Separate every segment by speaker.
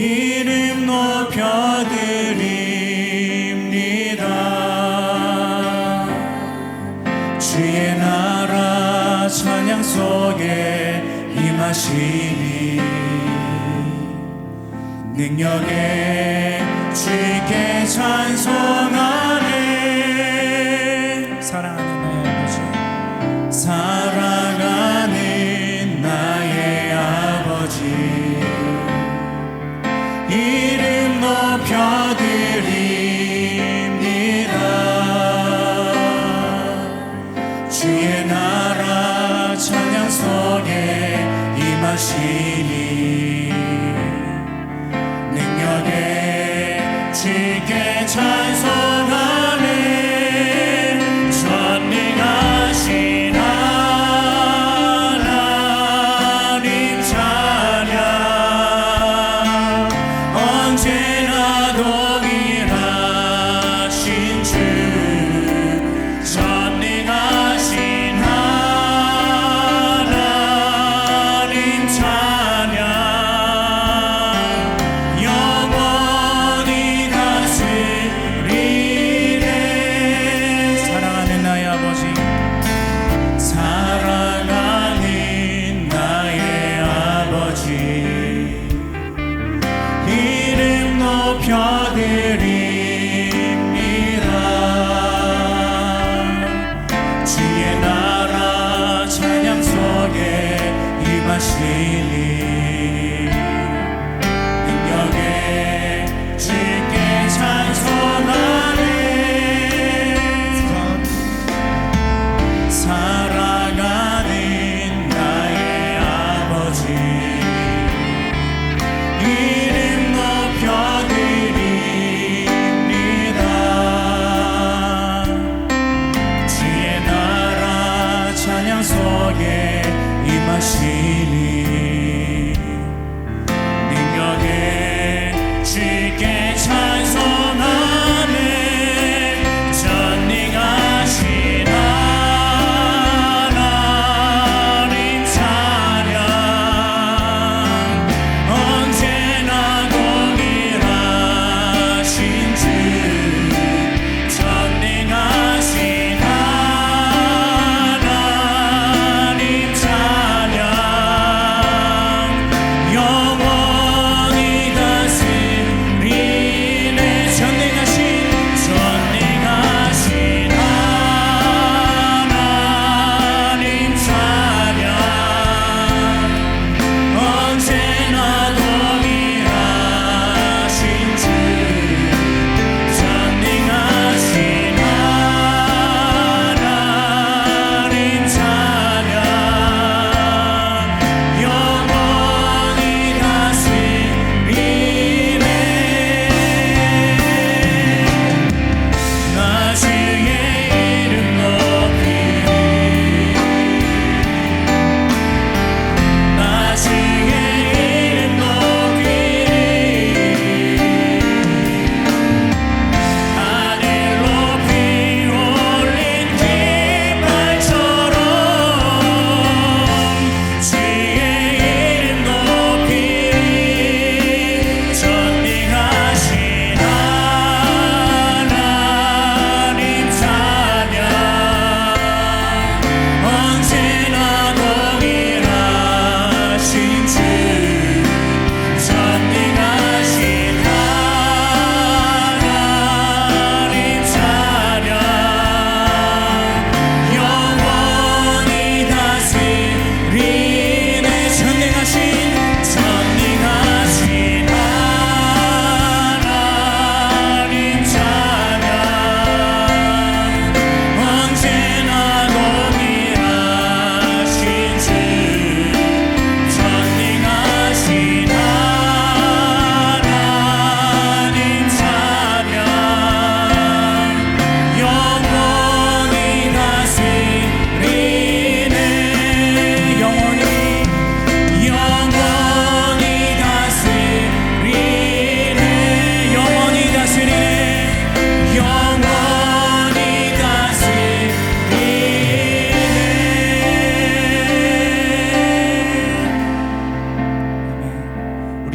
Speaker 1: 이름 높여드립니다. 주의 나라 찬양 속에 임하시니 능력에 주께 찬송하네. 사랑하는 나의 아버지, 사랑하는 나의 아버지, 이름 높여드립니다. 주의 나라 찬양 속에 임하시니 능력에 주께 찬송하네. 전능하신 하나님 찬양, 언제나 동일하신 주. 전능하신 하나님 찬양, 영원히 다스리네. 사랑하는 나의 아버지, 사랑하는 나의 아버지, 이름 높여드립니다. 주의 나라 찬양 속에 임하시니 능력에 주께 찬송하네. 사랑하는 나의 아버지, 이름 높여드립니다. 주의 나라 찬양 속에 임하시니 능력에 주께 찬송하네. 전능하신 하나님 찬양, 언제나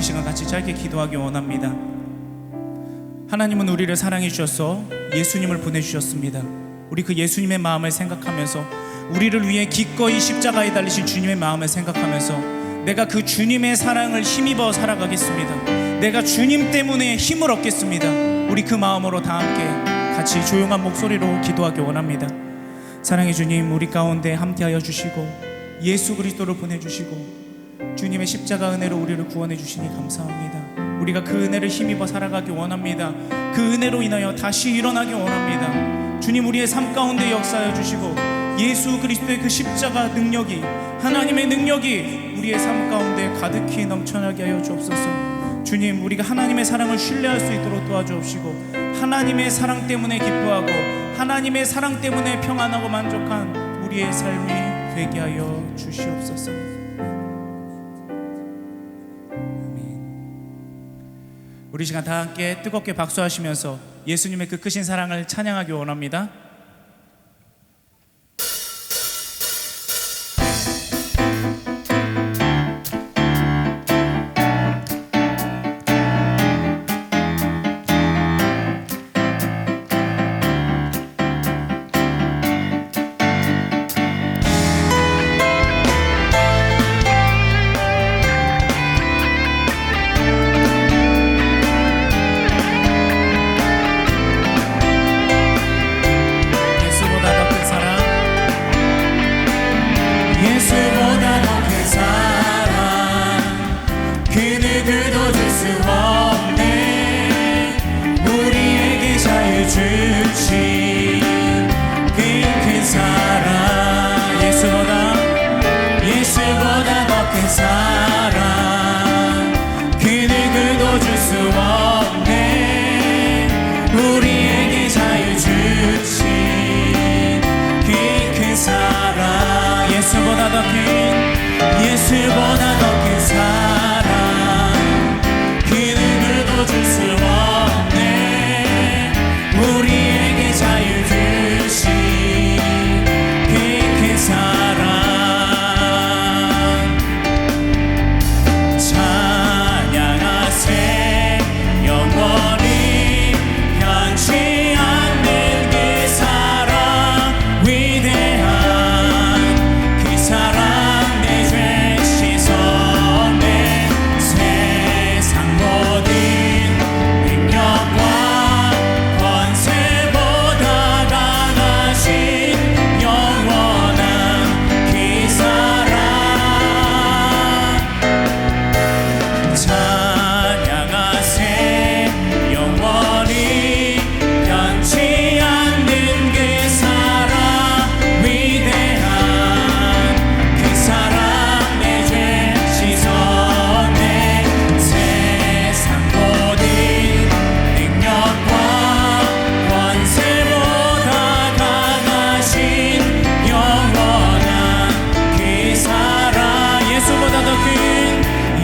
Speaker 2: 시간 같이 짧게 기도하기 원합니다. 하나님은 우리를 사랑해 주셔서 예수님을 보내주셨습니다. 우리 그 예수님의 마음을 생각하면서, 우리를 위해 기꺼이 십자가에 달리신 주님의 마음을 생각하면서, 내가 그 주님의 사랑을 힘입어 살아가겠습니다. 내가 주님 때문에 힘을 얻겠습니다. 우리 그 마음으로 다 함께 같이 조용한 목소리로 기도하기 원합니다. 사랑의 주님, 우리 가운데 함께하여 주시고 예수 그리스도를 보내주시고 주님의 십자가 은혜로 우리를 구원해 주시니 감사합니다. 우리가 그 은혜를 힘입어 살아가기 원합니다. 그 은혜로 인하여 다시 일어나기 원합니다. 주님, 우리의 삶 가운데 역사하여 주시고 예수 그리스도의 그 십자가 능력이, 하나님의 능력이 우리의 삶 가운데 가득히 넘쳐나게 하여 주옵소서. 주님, 우리가 하나님의 사랑을 신뢰할 수 있도록 도와주옵시고, 하나님의 사랑 때문에 기뻐하고 하나님의 사랑 때문에 평안하고 만족한 우리의 삶이 되게 하여 주시옵소서. 우리 시간 다 함께 뜨겁게 박수하시면서 예수님의 그 크신 사랑을 찬양하기 원합니다.
Speaker 1: 예수보다 더 큰 사랑, 그 누구도 줄 수 없네. 우리에게 자유 주신 그 큰 사랑, 찬양하세 영원히 변치 않는 그 사랑, 위대한 그 사랑.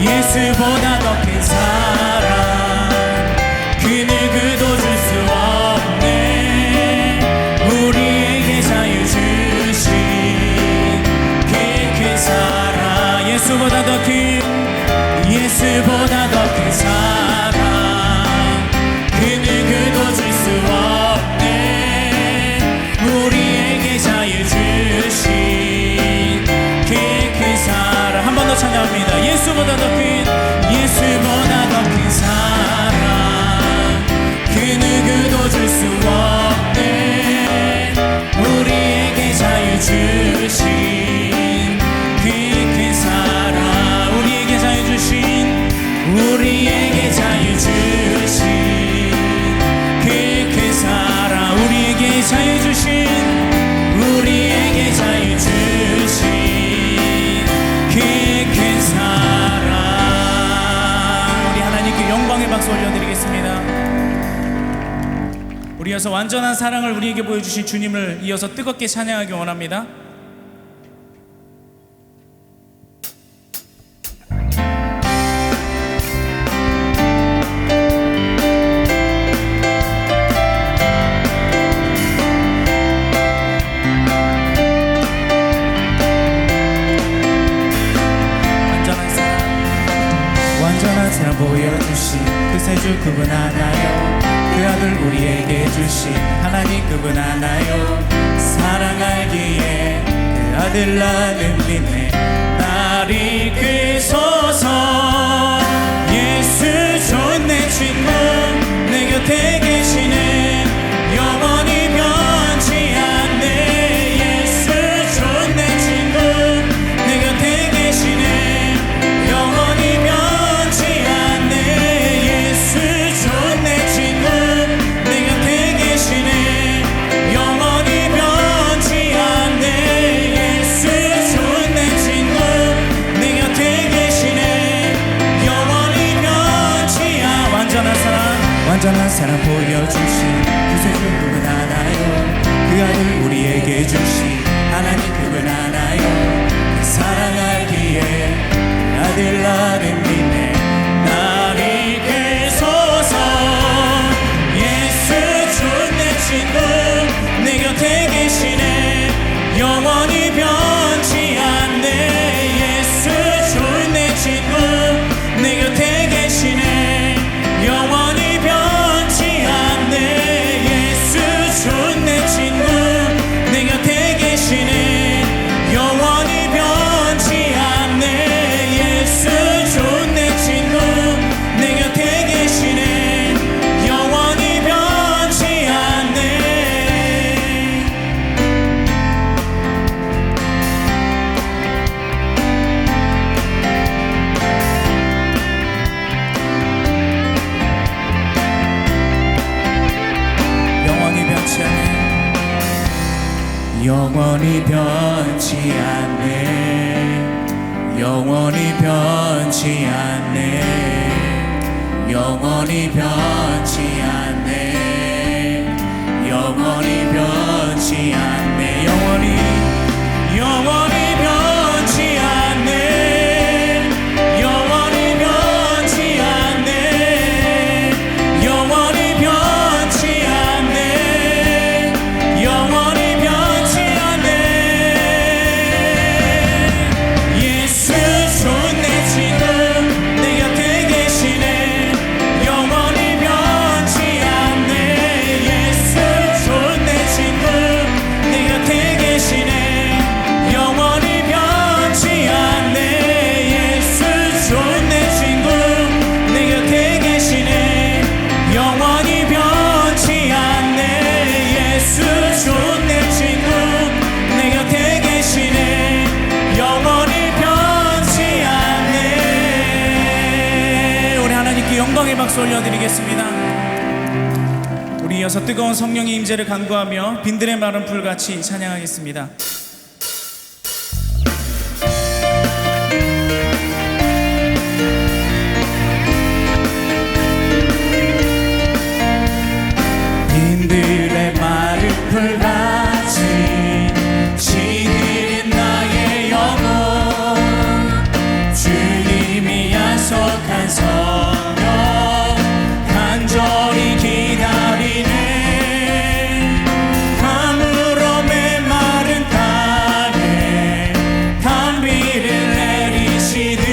Speaker 1: 예수보다 더 큰 사랑, 그 누구도 줄 수 없네. 우리에게 자유 주신 그 큰 사랑, 예수보다 더 큰, 예수보다 더 큰 사랑, 그 누구도 줄 수 없네. 우리에게 자유 주신 그 큰 사랑. 한 번 더 찬양합니다. 예수보다 더 큰, 예수보다 더 큰 사랑, 그 누구도 줄 수 없네. 우리에게 자유 주신 그 큰 사랑, 우리에게 자유 주신, 우리에게 자유 주신 그 큰 사랑, 우리에게 자유 주신, 우리에게 자유 주신 그 큰 사랑. 영광의 박수 올려드리겠습니다. 우리 이어서 완전한 사랑을 우리에게 보여주신 주님을 이어서 뜨겁게 찬양하기 원합니다. 완전한
Speaker 2: 완전한 사랑 보여주신 그 세주 그분 하나요. 그 아들 우리에게 주신 하나님 그분 하나요. 사랑하기에 그 아들 나는 믿네 날 이끄소서. 예수 좋은 내 친구 내 곁에 계시네 영원히 변치 않네. 예수 좋은 내 친구 내 곁에 계시네 영원히 변치 않네. 예수 좋은 내 친구 내 곁에 계시네 영원히 변치 않네. 예수 좋은 내 친구 내 곁에 계시네 영원히 변치 않. 완전한 사랑 보여주신 구세주 그분 하나요. 그 아들 우리에게 주신 하나님 그분 하나요. 그 사랑하기에 그 아들 나를 믿네 날 이끌소서. 예수 좋은 내 친구 내 곁에 계시네 영원히 변치 않네. 예수 좋은 내 친구 내 곁에 계시네 영원히 변치 않네. 예수 좋은 내 친구 내 곁에 계시네 영원히 변치 않네. 예수 좋은 내 친구 내 곁에 계시네 영원히 변치 않네. 영원히 변치 않네. 영원히 변치 않네. 영원히 변치 않네. 영원히 변치 않네. 영원히 변치 않네. 영원히 변치 않네. 영원히 변치 않네. 영원히 변치 않네. 영원히 변치 않네. 예수 좋은 내 친구 내 곁에 계시네 영원히 변치 않네. 예수 좋은 내 친구 내 곁에 계시네 영원히 변치 않네. 예수 좋은 내 친구 내 곁에 계시네 영원히 변치 않네. 예수 좋은 내 친구 내 곁에 계시네 영원히 변치 않네. 우리 하나님께 영광의 박수 올려드리겠습니다. 우리 이어서 뜨거운 성령의 임재를 간구하며 빈들의 마른 불같이 찬양하겠습니다. 빈들의 마른 불같이 시들인 나의 영혼 주님이 약속한 성령 간절히 기다리네. 가물어 메마른 땅에 단비를 내리시듯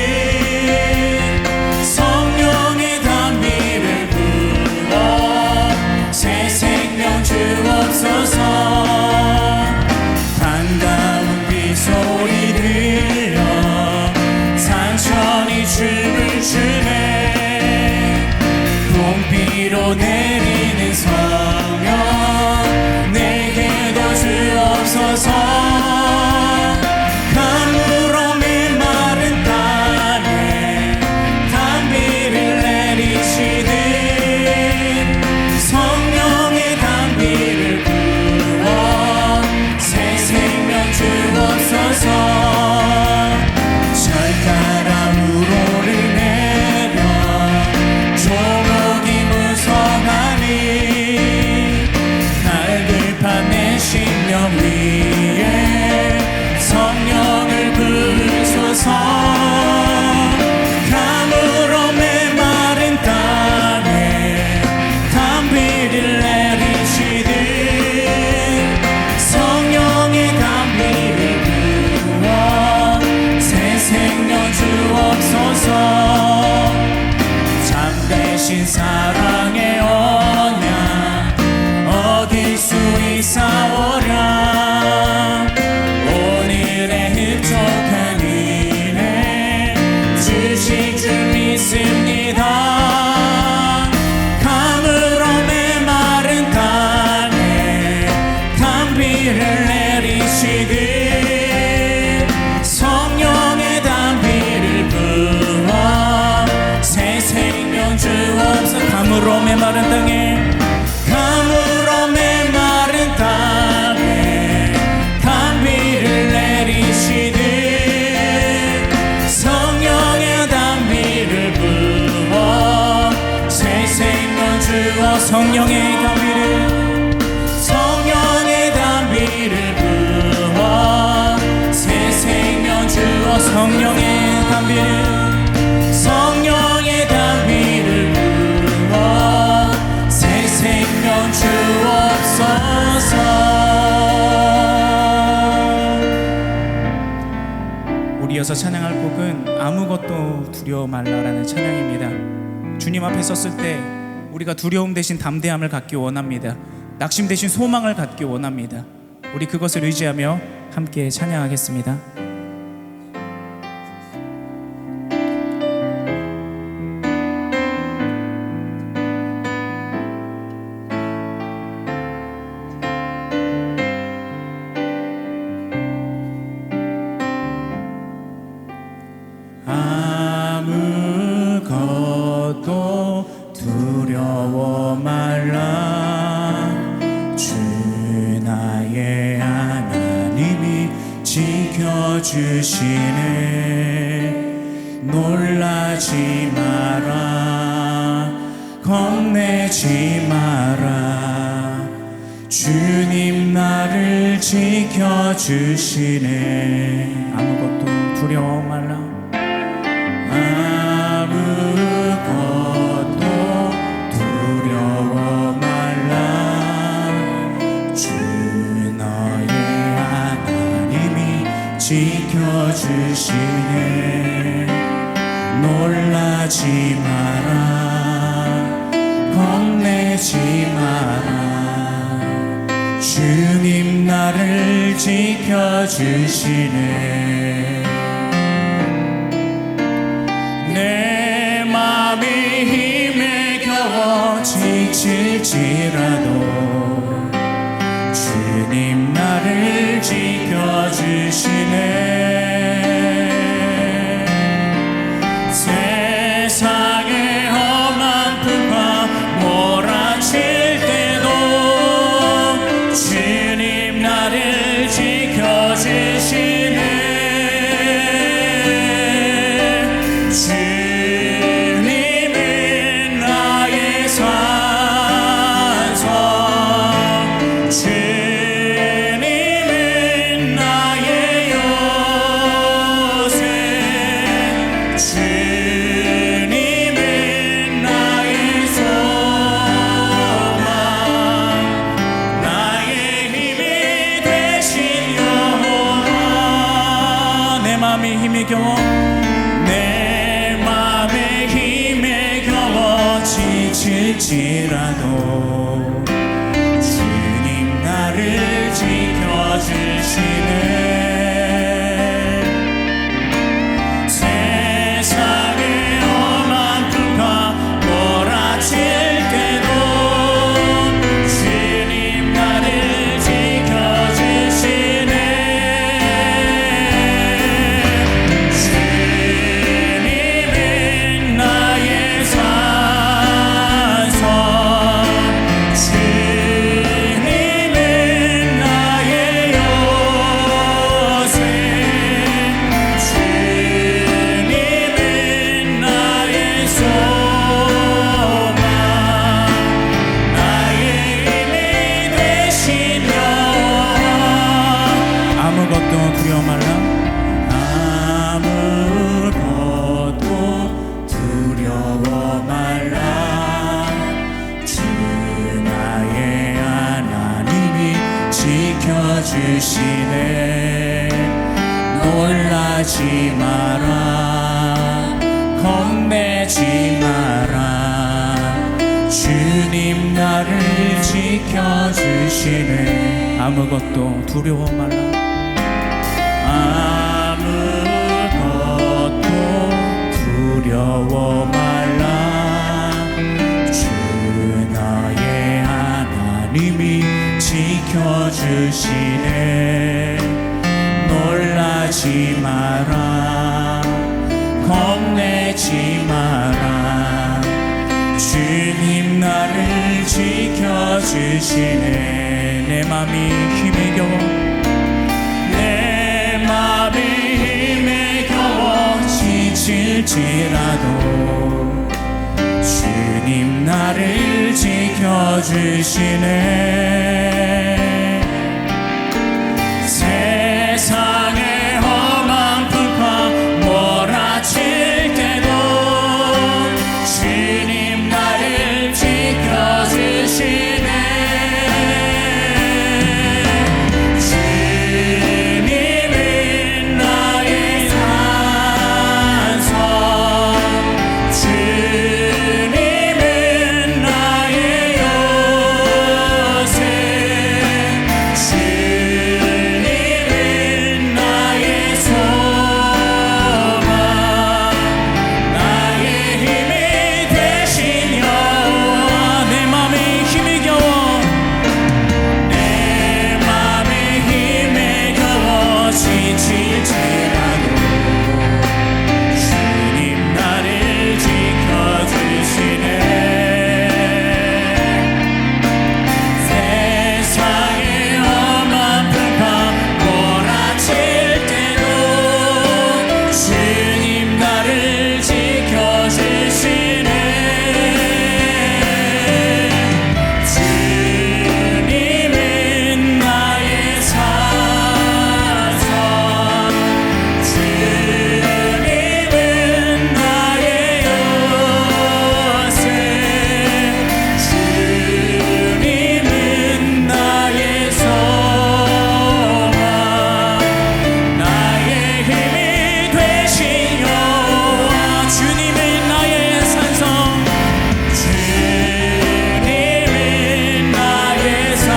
Speaker 2: 성령의 단비를 부어 새 생명 주옵소서. 반가운 빗소리 들려 산천이 춤을 추네. 봄비로 내리는 성령 내게도 주옵소서. 가물어 메마른 땅에 단비를 내리시듯 성령의 단비를 부어 새 생명 주옵소서. 철가람 우로를 내려 조목이 무성하네.
Speaker 1: 주신 사랑의 언약 어길 수 있사오랴. 오늘의 흡족한 은혜 주실 줄 믿습니다. 감으로 메마른 땅에 단비를 내리시듯 성령의 단비를 부어 새 생명 주옵소서. 감으로 메마른 땅에 감으로 메마른 땅에 단비를 내리시듯 성령의 단비를 부어 새 생명 주어. 성령의 단비를 성령의 단비를 부어 새 생명 주어. 성령의 단비를 성령의 단비를 부어 새 생명 주옵소서.
Speaker 2: 우리 이어서 찬양할 곡은 아무것도 두려워 말라라는 찬양입니다. 주님 앞에 섰을 때 우리가 두려움 대신 담대함을 갖기 원합니다. 낙심 대신 소망을 갖기 원합니다. 우리 그것을 의지하며 함께 찬양하겠습니다.
Speaker 1: 아무것도 두려워 말라. 주 나의 하나님이 지켜주시네. 놀라지 마라 겁내지 마라. 주님 나를 지켜주시네.
Speaker 2: 아무것도 두려워 말라.
Speaker 1: 아무것도 두려워 말라. 주 너의 하나님이 지켜주시네. 놀라지 마라 겁내지 마라. 주님 나를 지켜주시네. 내 맘이 힘에 겨워 지칠지라도 주님 나를 지켜주시네. 세상의 험한 풍파 몰아칠 때도 주님 나를 지켜주시네. 주님은 나의 산성, 주님은 나의 요새, 주님은 나의 소망, 나의 힘이 되신 여호와. 내 맘이 힘이 겨워 지칠지라도 주님 나를 지켜주시네. 세상의 험한 풍파 몰아칠 때도 주님 나를 지켜주시네. 주님은 나의 주님은 나의 요새, 주님은 나의 소망, 나의 힘이 되신 여호와.
Speaker 2: 아무것도 두려워 말라.
Speaker 1: 아무것도 두려워 말라. 주 나의 하나님이 지켜주시네. 놀라지 마라 겁내지 마라. 주님 나를 지켜주시네.
Speaker 2: 아무것도 두려워 말라.
Speaker 1: 아무것도 두려워 말라. 주 나의 하나님이 지켜주시네. 놀라지 마라. 겁내지 마라. 주님 나를 지켜주시네.
Speaker 2: 내 맘이 힘에 겨워
Speaker 1: 내 맘이 힘에 겨워 지칠지라도 주님 나를 지켜주시네. 세상의 험한 풍파 몰아칠 때도 주님 나를 지켜주시네. 주님은 나의 산성, 주님은 나의 요새, 주님은 나의 소망, 나의 힘이 되신 여호와.
Speaker 2: 내 맘이 힘에 겨워
Speaker 1: 내 맘에 힘에 겨워 지칠지라도 주님 나를 지켜주시네. 세상의 험한 풍파 몰아칠 때도 주님 나를 지켜주시네. 주님은 나의 산성, 주님은 나의 요새, 주님은 나의 소망, 나의 힘이 되신 여호와. 주님은 나의 산성, 주님은 나의 산성,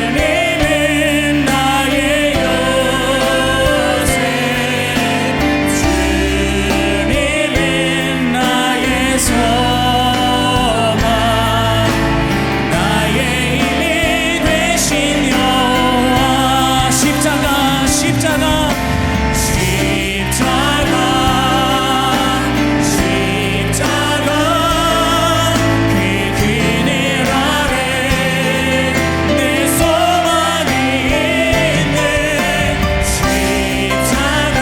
Speaker 1: 주님은 나의 요새, 주님은 나의 소망, 나의 힘이 되신 여호와. 십자가 십자가 십자가 십자가 그 그늘 아래 내 소망이 있네. 십자가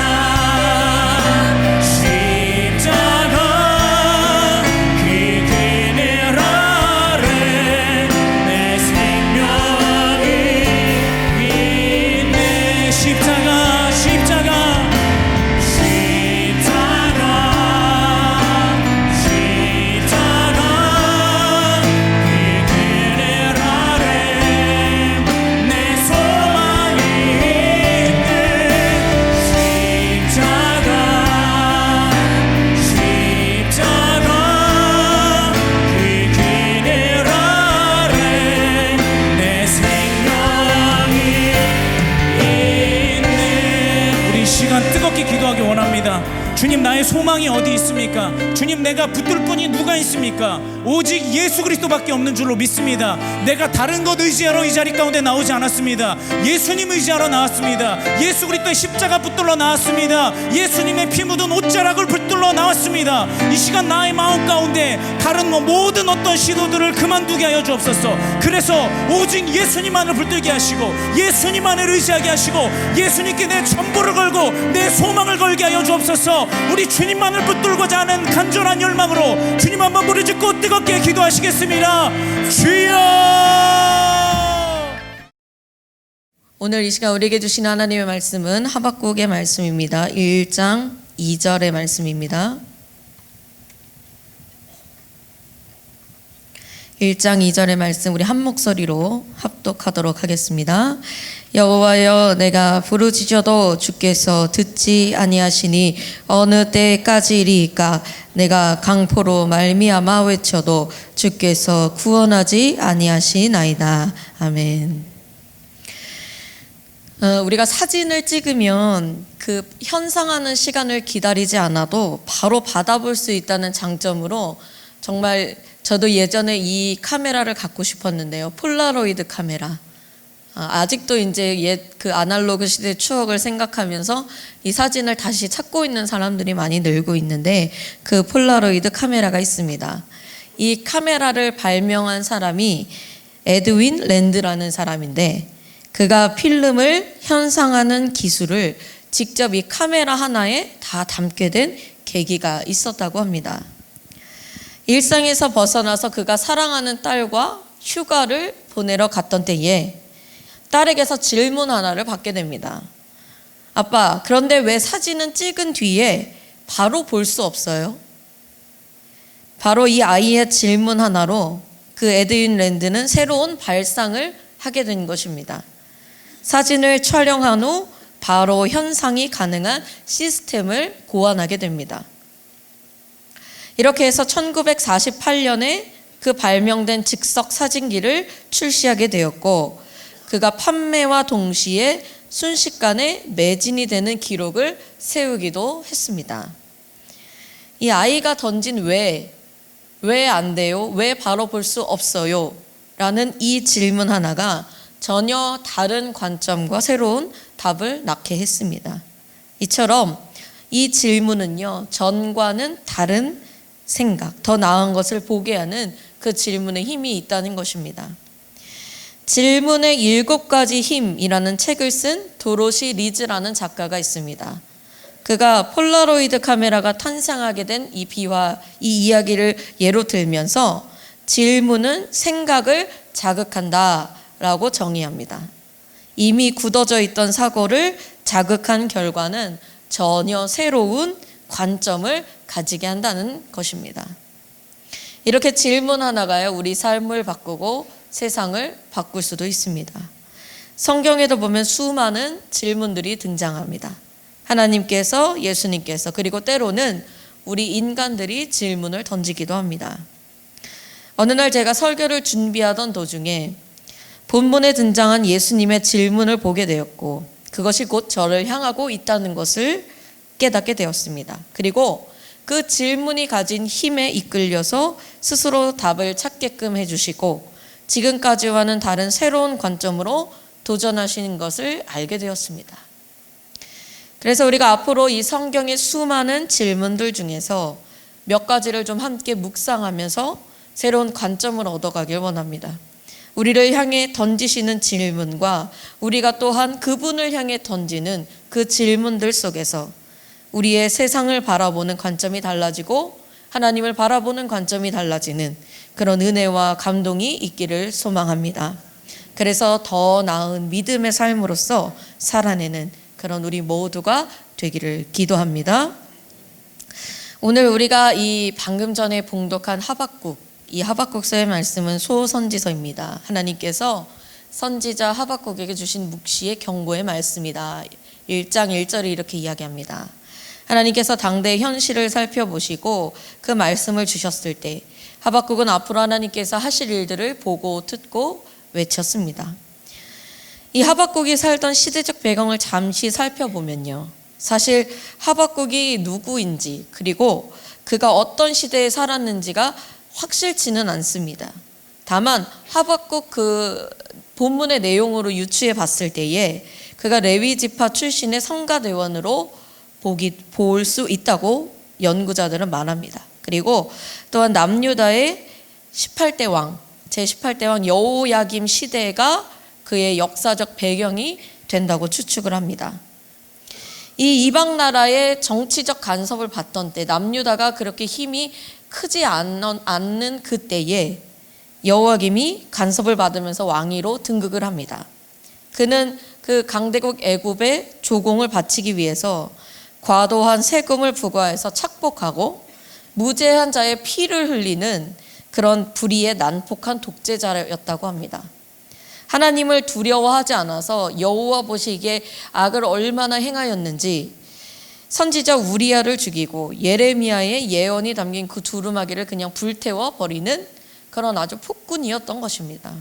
Speaker 1: 십자가 그 그늘 아래 내 생명이 있네.
Speaker 2: 십자가 십자가
Speaker 1: 십자가 십자가 그 그늘 아래 내 소망이 있네. 십자가 십자가 그 그늘 아래 내 생명이 있네.
Speaker 2: 우리 이 시간 뜨겁게 기도하기 원합니다. 주님, 나의 소망이 어디 있습니까? 주님, 내가 붙들 분이 누가 있습니까? 오직 예수 그리스도밖에 없는 줄로 믿습니다. 내가 다른 것 의지하러 이 자리 가운데 나오지 않았습니다. 예수님 의지하러 나왔습니다. 예수 그리스도의 십자가 붙들러 나왔습니다. 예수님의 피 묻은 옷자락을 붙들러 나왔습니다. 이 시간 나의 마음 가운데 다른 모든 어떤 시도들을 그만두게 하여 주옵소서. 그래서 오직 예수님만을 붙들게 하시고 예수님만을 의지하게 하시고 예수님께 내 전부를 걸고 내 소망을 걸게 하여 주옵소서. 우리 주님만을 붙들고자 하는 간절한 열망으로 주님 한번 부르짖고 뜨겁게 기도하시겠습니다. 주여!
Speaker 3: 오늘 이 시간 우리에게 주신 하나님의 말씀은 하박국의 말씀입니다. 1장 2절의 말씀입니다. 1장 2절의 말씀 우리 한 목소리로 합독하도록 하겠습니다. 여호와여, 내가 부르짖어도 주께서 듣지 아니하시니 어느 때까지리이까? 내가 강포로 말미암아 외쳐도 주께서 구원하지 아니하시나이다. 아멘. 우리가 사진을 찍으면 그 현상하는 시간을 기다리지 않아도 바로 받아볼 수 있다는 장점으로 정말 저도 예전에 이 카메라를 갖고 싶었는데요. 폴라로이드 카메라. 아직도 이제 옛 그 아날로그 시대의 추억을 생각하면서 이 사진을 다시 찾고 있는 사람들이 많이 늘고 있는데, 그 폴라로이드 카메라가 있습니다. 이 카메라를 발명한 사람이 에드윈 랜드라는 사람인데, 그가 필름을 현상하는 기술을 직접 이 카메라 하나에 다 담게 된 계기가 있었다고 합니다. 일상에서 벗어나서 그가 사랑하는 딸과 휴가를 보내러 갔던 때에 딸에게서 질문 하나를 받게 됩니다. 아빠, 그런데 왜 사진은 찍은 뒤에 바로 볼 수 없어요? 바로 이 아이의 질문 하나로 그 에드윈 랜드는 새로운 발상을 하게 된 것입니다. 사진을 촬영한 후 바로 현상이 가능한 시스템을 고안하게 됩니다. 이렇게 해서 1948년에 그 발명된 즉석 사진기를 출시하게 되었고, 그가 판매와 동시에 순식간에 매진이 되는 기록을 세우기도 했습니다. 이 아이가 던진 왜 안 돼요? 왜 바로 볼 수 없어요? 라는 이 질문 하나가 전혀 다른 관점과 새로운 답을 낳게 했습니다. 이처럼 이 질문은요, 전과는 다른 생각, 더 나은 것을 보게 하는 그 질문에 힘이 있다는 것입니다. 질문의 7가지 힘이라는 책을 쓴 도로시 리즈라는 작가가 있습니다. 그가 폴라로이드 카메라가 탄생하게 된 이 이야기를 예로 들면서 질문은 생각을 자극한다 라고 정의합니다. 이미 굳어져 있던 사고를 자극한 결과는 전혀 새로운 관점을 가지게 한다는 것입니다. 이렇게 질문 하나가요, 우리 삶을 바꾸고 세상을 바꿀 수도 있습니다. 성경에도 보면 수많은 질문들이 등장합니다. 하나님께서, 예수님께서, 그리고 때로는 우리 인간들이 질문을 던지기도 합니다. 어느 날 제가 설교를 준비하던 도중에 본문에 등장한 예수님의 질문을 보게 되었고, 그것이 곧 저를 향하고 있다는 것을 깨닫게 되었습니다. 그리고 그 질문이 가진 힘에 이끌려서 스스로 답을 찾게끔 해주시고, 지금까지와는 다른 새로운 관점으로 도전하시는 것을 알게 되었습니다. 그래서 우리가 앞으로 이 성경의 수많은 질문들 중에서 몇 가지를 좀 함께 묵상하면서 새로운 관점을 얻어가길 원합니다. 우리를 향해 던지시는 질문과 우리가 또한 그분을 향해 던지는 그 질문들 속에서 우리의 세상을 바라보는 관점이 달라지고 하나님을 바라보는 관점이 달라지는 그런 은혜와 감동이 있기를 소망합니다. 그래서 더 나은 믿음의 삶으로서 살아내는 그런 우리 모두가 되기를 기도합니다. 오늘 우리가 이 방금 전에 봉독한 하박국, 이 하박국서의 말씀은 소선지서입니다. 하나님께서 선지자 하박국에게 주신 묵시의 경고의 말씀이다. 1장 1절이 이렇게 이야기합니다. 하나님께서 당대의 현실을 살펴보시고 그 말씀을 주셨을 때 하박국은 앞으로 하나님께서 하실 일들을 보고 듣고 외쳤습니다. 이 하박국이 살던 시대적 배경을 잠시 살펴보면요, 사실 하박국이 누구인지 그리고 그가 어떤 시대에 살았는지가 확실치는 않습니다. 다만 하박국 그 본문의 내용으로 유추해 봤을 때에 그가 레위 지파 출신의 성가대원으로 볼 수 있다고 연구자들은 말합니다. 그리고 또한 남유다의 18대 왕, 제18대 왕 여호야김 시대가 그의 역사적 배경이 된다고 추측을 합니다. 이 이방 나라의 정치적 간섭을 받던 때, 남유다가 그렇게 힘이 크지 않는 그때에 여호야김이 간섭을 받으면서 왕위로 등극을 합니다. 그는 그 강대국 애굽의 조공을 바치기 위해서 과도한 세금을 부과해서 착복하고 무죄한 자의 피를 흘리는 그런 불의의 난폭한 독재자였다고 합니다. 하나님을 두려워하지 않아서 여호와 보시기에 악을 얼마나 행하였는지 선지자 우리야를 죽이고 예레미야의 예언이 담긴 그 두루마기를 그냥 불태워 버리는 그런 아주 폭군이었던 것입니다.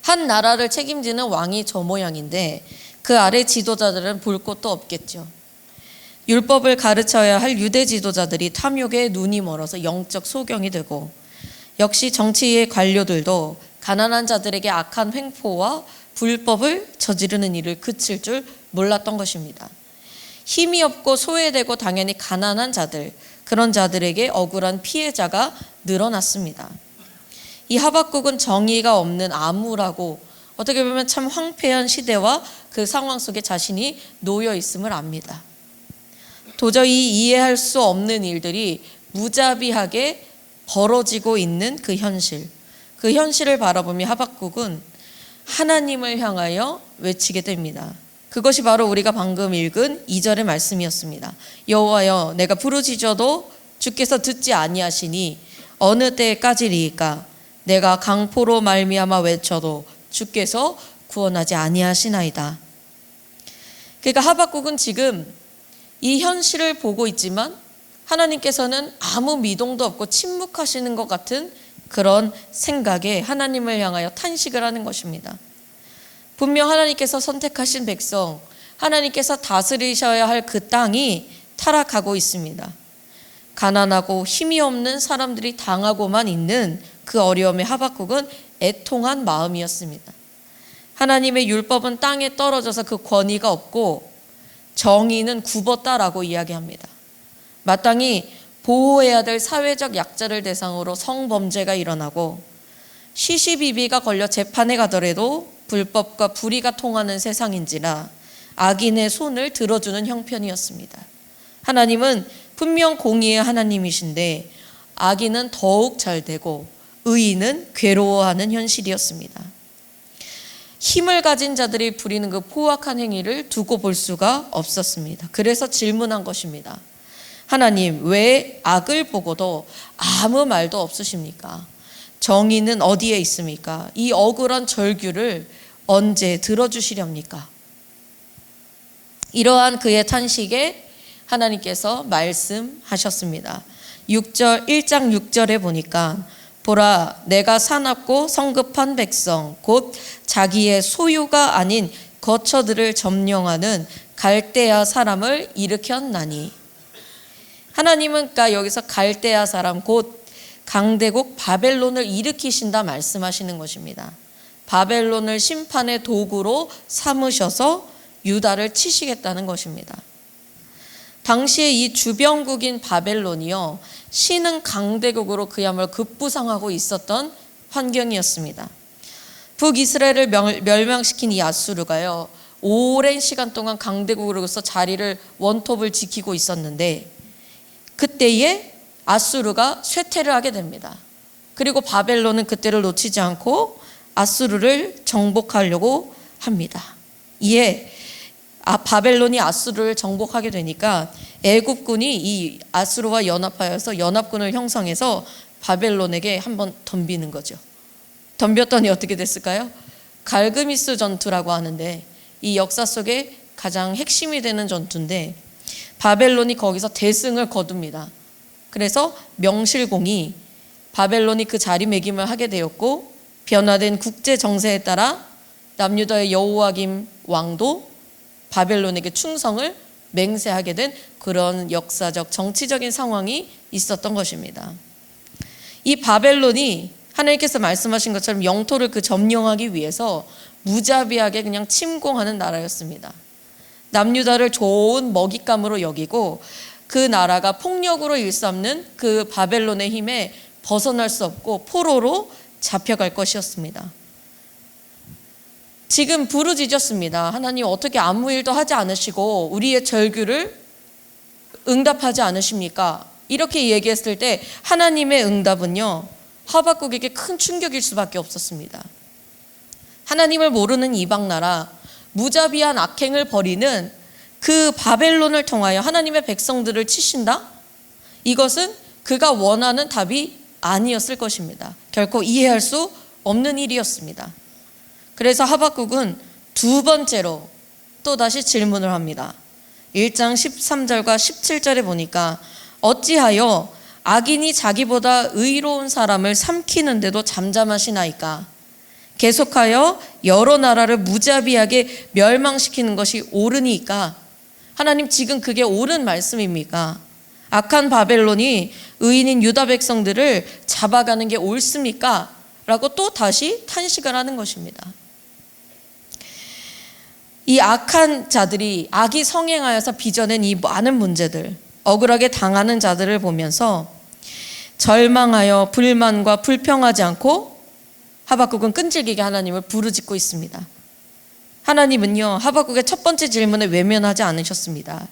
Speaker 3: 한 나라를 책임지는 왕이 저 모양인데 그 아래 지도자들은 볼 것도 없겠죠. 율법을 가르쳐야 할 유대 지도자들이 탐욕에 눈이 멀어서 영적 소경이 되고, 역시 정치의 관료들도 가난한 자들에게 악한 횡포와 불법을 저지르는 일을 그칠 줄 몰랐던 것입니다. 힘이 없고 소외되고 당연히 가난한 자들, 그런 자들에게 억울한 피해자가 늘어났습니다. 이 하박국은 정의가 없는 암울하고 어떻게 보면 참 황폐한 시대와 그 상황 속에 자신이 놓여 있음을 압니다. 도저히 이해할 수 없는 일들이 무자비하게 벌어지고 있는 그 현실, 그 현실을 바라보며 하박국은 하나님을 향하여 외치게 됩니다. 그것이 바로 우리가 방금 읽은 2절의 말씀이었습니다. 여호와여, 내가 부르짖어도 주께서 듣지 아니하시니 어느 때까지리이까? 내가 강포로 말미암아 외쳐도 주께서 구원하지 아니하시나이다. 그러니까 하박국은 지금 이 현실을 보고 있지만 하나님께서는 아무 미동도 없고 침묵하시는 것 같은 그런 생각에 하나님을 향하여 탄식을 하는 것입니다. 분명 하나님께서 선택하신 백성, 하나님께서 다스리셔야 할 그 땅이 타락하고 있습니다. 가난하고 힘이 없는 사람들이 당하고만 있는 그 어려움에 하박국은 애통한 마음이었습니다. 하나님의 율법은 땅에 떨어져서 그 권위가 없고 정의는 굽었다라고 이야기합니다. 마땅히 보호해야 될 사회적 약자를 대상으로 성범죄가 일어나고 시시비비가 걸려 재판에 가더라도 불법과 불의가 통하는 세상인지라 악인의 손을 들어주는 형편이었습니다. 하나님은 분명 공의의 하나님이신데 악인은 더욱 잘 되고 의인은 괴로워하는 현실이었습니다. 힘을 가진 자들이 부리는 그 포악한 행위를 두고 볼 수가 없었습니다. 그래서 질문한 것입니다. 하나님, 왜 악을 보고도 아무 말도 없으십니까? 정의는 어디에 있습니까? 이 억울한 절규를 언제 들어주시렵니까? 이러한 그의 탄식에 하나님께서 말씀하셨습니다. 1장 6절에 보니까 보라, 내가 사납고 성급한 백성 곧 자기의 소유가 아닌 거처들을 점령하는 갈대아 사람을 일으켰나니. 하나님은 그러니까 여기서 갈대아 사람 곧 강대국 바벨론을 일으키신다 말씀하시는 것입니다. 바벨론을 심판의 도구로 삼으셔서 유다를 치시겠다는 것입니다. 당시에 이 주변국인 바벨론이요, 신흥 강대국으로 그야말로 급부상하고 있었던 환경이었습니다. 북이스라엘을 멸망시킨 이 아수르가요, 오랜 시간 동안 강대국으로서 자리를 원톱을 지키고 있었는데 그때에 아수르가 쇠퇴를 하게 됩니다. 그리고 바벨론은 그때를 놓치지 않고 아수르를 정복하려고 합니다. 이에 바벨론이 아수르를 정복하게 되니까 애굽군이 이 아수르와 연합하여서 연합군을 형성해서 바벨론에게 한번 덤비는 거죠. 덤볐더니 어떻게 됐을까요? 갈그미스 전투라고 하는데 이 역사 속에 가장 핵심이 되는 전투인데 바벨론이 거기서 대승을 거둡니다. 그래서 명실공히 바벨론이 그 자리매김을 하게 되었고 변화된 국제 정세에 따라 남유다의 여호야김 왕도 바벨론에게 충성을 맹세하게 된 그런 역사적 정치적인 상황이 있었던 것입니다. 이 바벨론이 하나님께서 말씀하신 것처럼 영토를 그 점령하기 위해서 무자비하게 그냥 침공하는 나라였습니다. 남유다를 좋은 먹잇감으로 여기고 그 나라가 폭력으로 일삼는 그 바벨론의 힘에 벗어날 수 없고 포로로 잡혀갈 것이었습니다. 지금 부르짖었습니다. 하나님, 어떻게 아무 일도 하지 않으시고 우리의 절규를 응답하지 않으십니까? 이렇게 얘기했을 때 하나님의 응답은요, 하박국에게 큰 충격일 수밖에 없었습니다. 하나님을 모르는 이방 나라, 무자비한 악행을 벌이는 그 바벨론을 통하여 하나님의 백성들을 치신다? 이것은 그가 원하는 답이 아니었을 것입니다. 결코 이해할 수 없는 일이었습니다. 그래서 하박국은 두 번째로 또다시 질문을 합니다. 1장 13절과 17절에 보니까 어찌하여 악인이 자기보다 의로운 사람을 삼키는데도 잠잠하시나이까? 계속하여 여러 나라를 무자비하게 멸망시키는 것이 옳으니까? 하나님, 지금 그게 옳은 말씀입니까? 악한 바벨론이 의인인 유다 백성들을 잡아가는 게 옳습니까? 라고 또 다시 탄식을 하는 것입니다. 이 악한 자들이 악이 성행하여서 빚어낸 이 많은 문제들, 억울하게 당하는 자들을 보면서 절망하여 불만과 불평하지 않고 하박국은 끈질기게 하나님을 부르짖고 있습니다. 하나님은요, 하박국의 첫 번째 질문에 외면하지 않으셨습니다.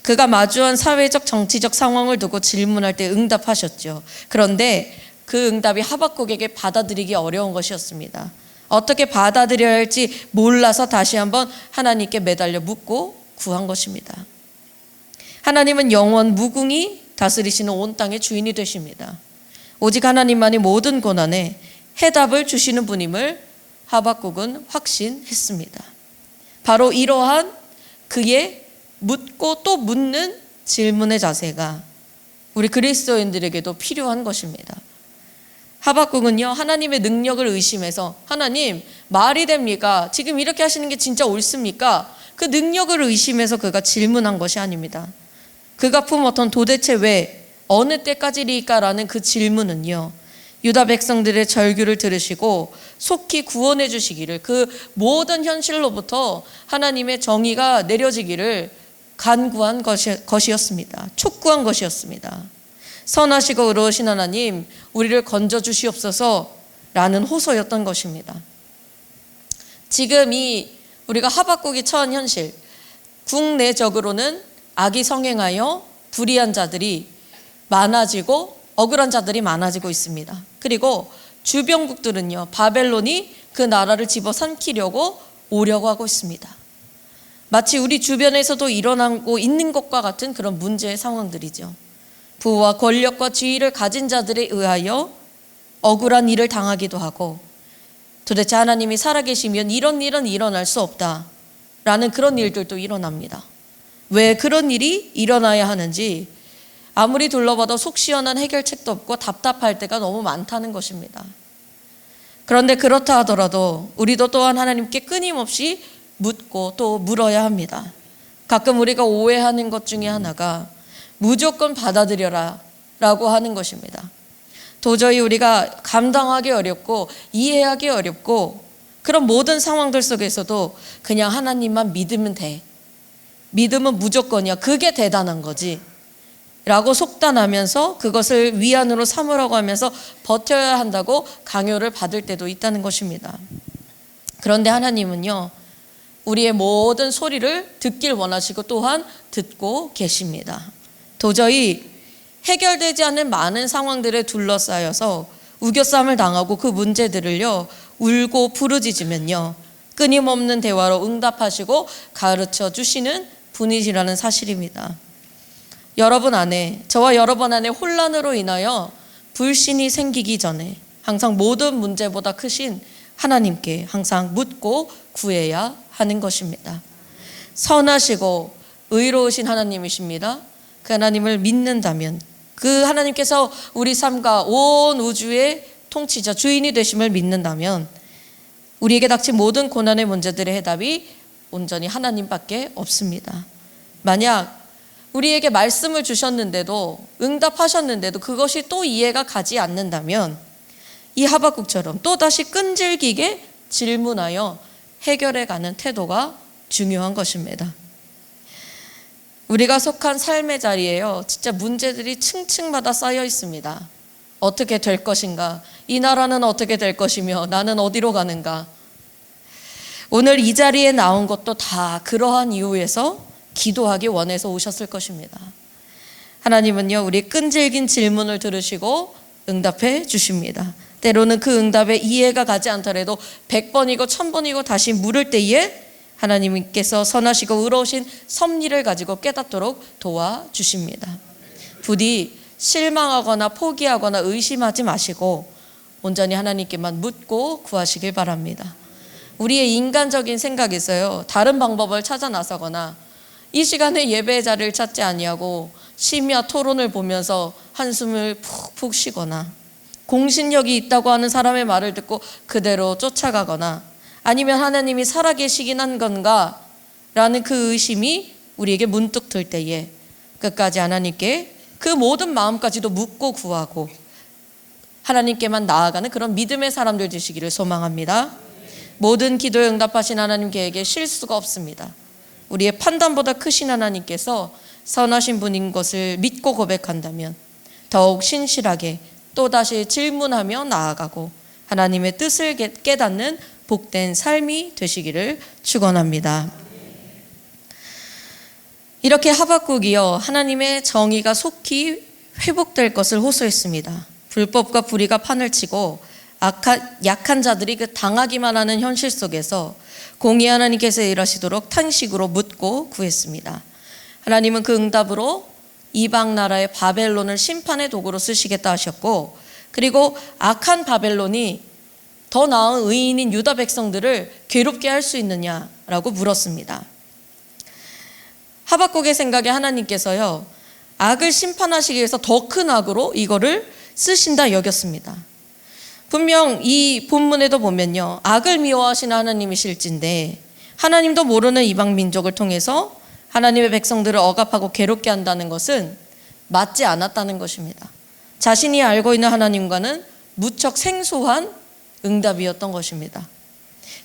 Speaker 3: 그가 마주한 사회적 정치적 상황을 두고 질문할 때 응답하셨죠. 그런데 그 응답이 하박국에게 받아들이기 어려운 것이었습니다. 어떻게 받아들여야 할지 몰라서 다시 한번 하나님께 매달려 묻고 구한 것입니다. 하나님은 영원 무궁히 다스리시는 온 땅의 주인이 되십니다. 오직 하나님만이 모든 고난에 해답을 주시는 분임을 하박국은 확신했습니다. 바로 이러한 그의 묻고 또 묻는 질문의 자세가 우리 그리스도인들에게도 필요한 것입니다. 하박국은요, 하나님의 능력을 의심해서 하나님, 말이 됩니까? 지금 이렇게 하시는 게 진짜 옳습니까? 그 능력을 의심해서 그가 질문한 것이 아닙니다. 그가 품었던 도대체 왜, 어느 때까지리까라는 그 질문은요, 유다 백성들의 절규를 들으시고 속히 구원해 주시기를, 그 모든 현실로부터 하나님의 정의가 내려지기를 간구한 것이었습니다. 촉구한 것이었습니다. 선하시고 의로우신 하나님, 우리를 건져 주시옵소서 라는 호소였던 것입니다. 지금 우리가 하박국이 처한 현실, 국내적으로는 악이 성행하여 불의한 자들이 많아지고 억울한 자들이 많아지고 있습니다. 그리고 주변국들은요, 바벨론이 그 나라를 집어삼키려고 오려고 하고 있습니다. 마치 우리 주변에서도 일어나고 있는 것과 같은 그런 문제의 상황들이죠. 부와 권력과 지위를 가진 자들에 의하여 억울한 일을 당하기도 하고, 도대체 하나님이 살아계시면 이런 일은 일어날 수 없다라는 그런 일들도 일어납니다. 왜 그런 일이 일어나야 하는지 아무리 둘러봐도 속 시원한 해결책도 없고 답답할 때가 너무 많다는 것입니다. 그런데 그렇다 하더라도 우리도 또한 하나님께 끊임없이 묻고 또 물어야 합니다. 가끔 우리가 오해하는 것 중에 하나가 무조건 받아들여라 라고 하는 것입니다. 도저히 우리가 감당하기 어렵고 이해하기 어렵고 그런 모든 상황들 속에서도 그냥 하나님만 믿으면 돼, 믿으면 무조건이야, 그게 대단한 거지 라고 속단하면서 그것을 위안으로 삼으라고 하면서 버텨야 한다고 강요를 받을 때도 있다는 것입니다. 그런데 하나님은요, 우리의 모든 소리를 듣길 원하시고 또한 듣고 계십니다. 도저히 해결되지 않는 많은 상황들에 둘러싸여서 우겨쌈을 당하고 그 문제들을요, 울고 부르짖으면요, 끊임없는 대화로 응답하시고 가르쳐 주시는 분이시라는 사실입니다. 여러분 안에, 저와 여러분 안에 혼란으로 인하여 불신이 생기기 전에 항상 모든 문제보다 크신 하나님께 항상 묻고 구해야 하는 것입니다. 선하시고 의로우신 하나님이십니다. 그 하나님을 믿는다면, 그 하나님께서 우리 삶과 온 우주의 통치자, 주인이 되심을 믿는다면 우리에게 닥친 모든 고난의 문제들의 해답이 온전히 하나님밖에 없습니다. 만약 우리에게 말씀을 주셨는데도, 응답하셨는데도 그것이 또 이해가 가지 않는다면 이 하박국처럼 또다시 끈질기게 질문하여 해결해가는 태도가 중요한 것입니다. 우리가 속한 삶의 자리에요, 진짜 문제들이 층층마다 쌓여 있습니다. 어떻게 될 것인가? 이 나라는 어떻게 될 것이며 나는 어디로 가는가? 오늘 이 자리에 나온 것도 다 그러한 이유에서 기도하기 원해서 오셨을 것입니다. 하나님은요, 우리 끈질긴 질문을 들으시고 응답해 주십니다. 때로는 그 응답에 이해가 가지 않더라도 100번이고 1000번이고 다시 물을 때에 하나님께서 선하시고 의로우신 섭리를 가지고 깨닫도록 도와주십니다. 부디 실망하거나 포기하거나 의심하지 마시고 온전히 하나님께만 묻고 구하시길 바랍니다. 우리의 인간적인 생각에서요, 다른 방법을 찾아 나서거나 이 시간에 예배의 자리를 찾지 아니하고 심야 토론을 보면서 한숨을 푹푹 쉬거나 공신력이 있다고 하는 사람의 말을 듣고 그대로 쫓아가거나 아니면 하나님이 살아계시긴 한 건가 라는 그 의심이 우리에게 문득 들 때에 끝까지 하나님께 그 모든 마음까지도 묻고 구하고 하나님께만 나아가는 그런 믿음의 사람들 되시기를 소망합니다. 모든 기도에 응답하신 하나님 계획에 실수가 없습니다. 우리의 판단보다 크신 하나님께서 선하신 분인 것을 믿고 고백한다면 더욱 신실하게 또다시 질문하며 나아가고 하나님의 뜻을 깨닫는 복된 삶이 되시기를 축원합니다. 이렇게 하박국이요, 하나님의 정의가 속히 회복될 것을 호소했습니다. 불법과 불의가 판을 치고 약한 자들이 그 당하기만 하는 현실 속에서 공의 하나님께서 일하시도록 탄식으로 묻고 구했습니다. 하나님은 그 응답으로 이방 나라의 바벨론을 심판의 도구로 쓰시겠다 하셨고, 그리고 악한 바벨론이 더 나은 의인인 유다 백성들을 괴롭게 할 수 있느냐라고 물었습니다. 하박국의 생각에 하나님께서요, 악을 심판하시기 위해서 더 큰 악으로 이거를 쓰신다 여겼습니다. 분명 이 본문에도 보면요, 악을 미워하시는 하나님이실진데 하나님도 모르는 이방 민족을 통해서 하나님의 백성들을 억압하고 괴롭게 한다는 것은 맞지 않았다는 것입니다. 자신이 알고 있는 하나님과는 무척 생소한 응답이었던 것입니다.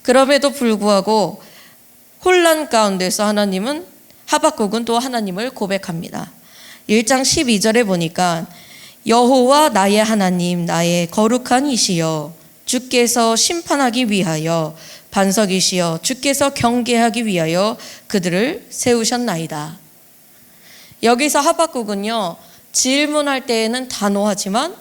Speaker 3: 그럼에도 불구하고 혼란 가운데서 하박국은 또 하나님을 고백합니다. 1장 12절에 보니까 여호와 나의 하나님, 나의 거룩한 이시여, 주께서 심판하기 위하여, 반석이시여, 주께서 경계하기 위하여 그들을 세우셨나이다. 여기서 하박국은요, 질문할 때에는 단호하지만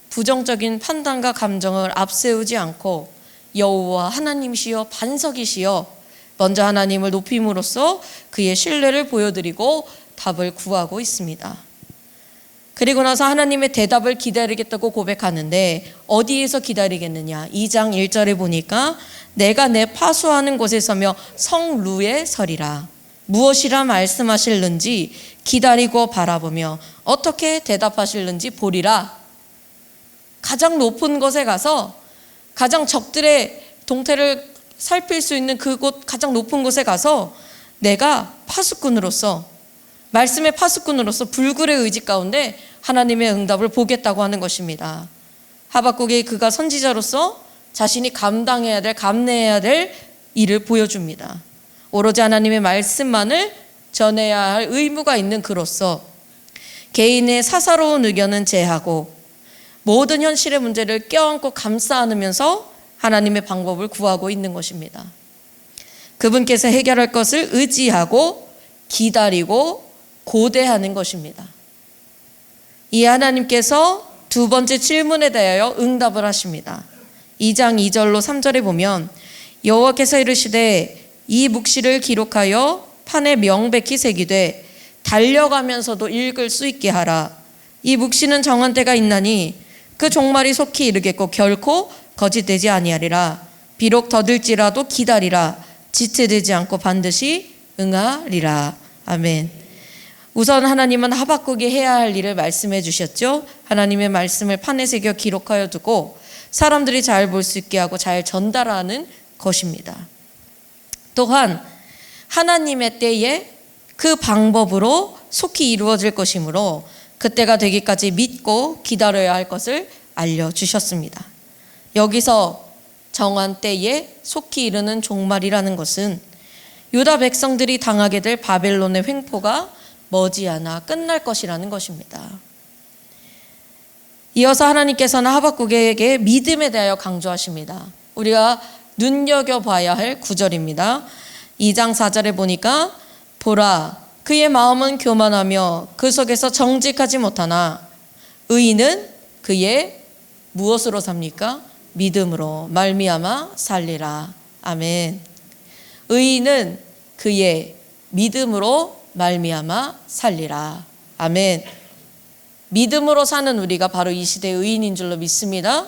Speaker 3: 부정적인 판단과 감정을 앞세우지 않고 여호와 하나님이시여, 반석이시여, 먼저 하나님을 높임으로써 그의 신뢰를 보여드리고 답을 구하고 있습니다. 그리고 나서 하나님의 대답을 기다리겠다고 고백하는데 어디에서 기다리겠느냐? 2장 1절에 보니까 내가 내 파수하는 곳에 서며 성루에 서리라. 무엇이라 말씀하실는지 기다리고 바라보며 어떻게 대답하실는지 보리라. 가장 높은 곳에 가서 가장 적들의 동태를 살필 수 있는 그곳 가장 높은 곳에 가서 내가 파수꾼으로서, 말씀의 파수꾼으로서 불굴의 의지 가운데 하나님의 응답을 보겠다고 하는 것입니다. 하박국이 그가 선지자로서 자신이 감당해야 될, 감내해야 될 일을 보여줍니다. 오로지 하나님의 말씀만을 전해야 할 의무가 있는 그로서 개인의 사사로운 의견은 제하고 모든 현실의 문제를 껴안고 감싸 안으면서 하나님의 방법을 구하고 있는 것입니다. 그분께서 해결할 것을 의지하고 기다리고 고대하는 것입니다. 이 하나님께서 두 번째 질문에 대하여 응답을 하십니다. 2장 2절로 3절에 보면 여호와께서 이르시되 이 묵시를 기록하여 판에 명백히 새기되 달려가면서도 읽을 수 있게 하라. 이 묵시는 정한 때가 있나니 그 종말이 속히 이르겠고 결코 거짓되지 아니하리라. 비록 더딜지라도 기다리라. 지체되지 않고 반드시 응하리라. 아멘. 우선 하나님은 하박국이 해야 할 일을 말씀해 주셨죠. 하나님의 말씀을 판에 새겨 기록하여 두고 사람들이 잘 볼 수 있게 하고 잘 전달하는 것입니다. 또한 하나님의 때에 그 방법으로 속히 이루어질 것이므로 그때가 되기까지 믿고 기다려야 할 것을 알려주셨습니다. 여기서 정한 때에 속히 이르는 종말이라는 것은 유다 백성들이 당하게 될 바벨론의 횡포가 머지않아 끝날 것이라는 것입니다. 이어서 하나님께서는 하박국에게 믿음에 대하여 강조하십니다. 우리가 눈여겨봐야 할 구절입니다. 2장 4절에 보니까 보라, 그의 마음은 교만하며 그 속에서 정직하지 못하나 의인은 그의 무엇으로 삽니까? 믿음으로 말미암아 살리라. 아멘. 의인은 그의 믿음으로 말미암아 살리라. 아멘. 믿음으로 사는 우리가 바로 이 시대의 의인인 줄로 믿습니다.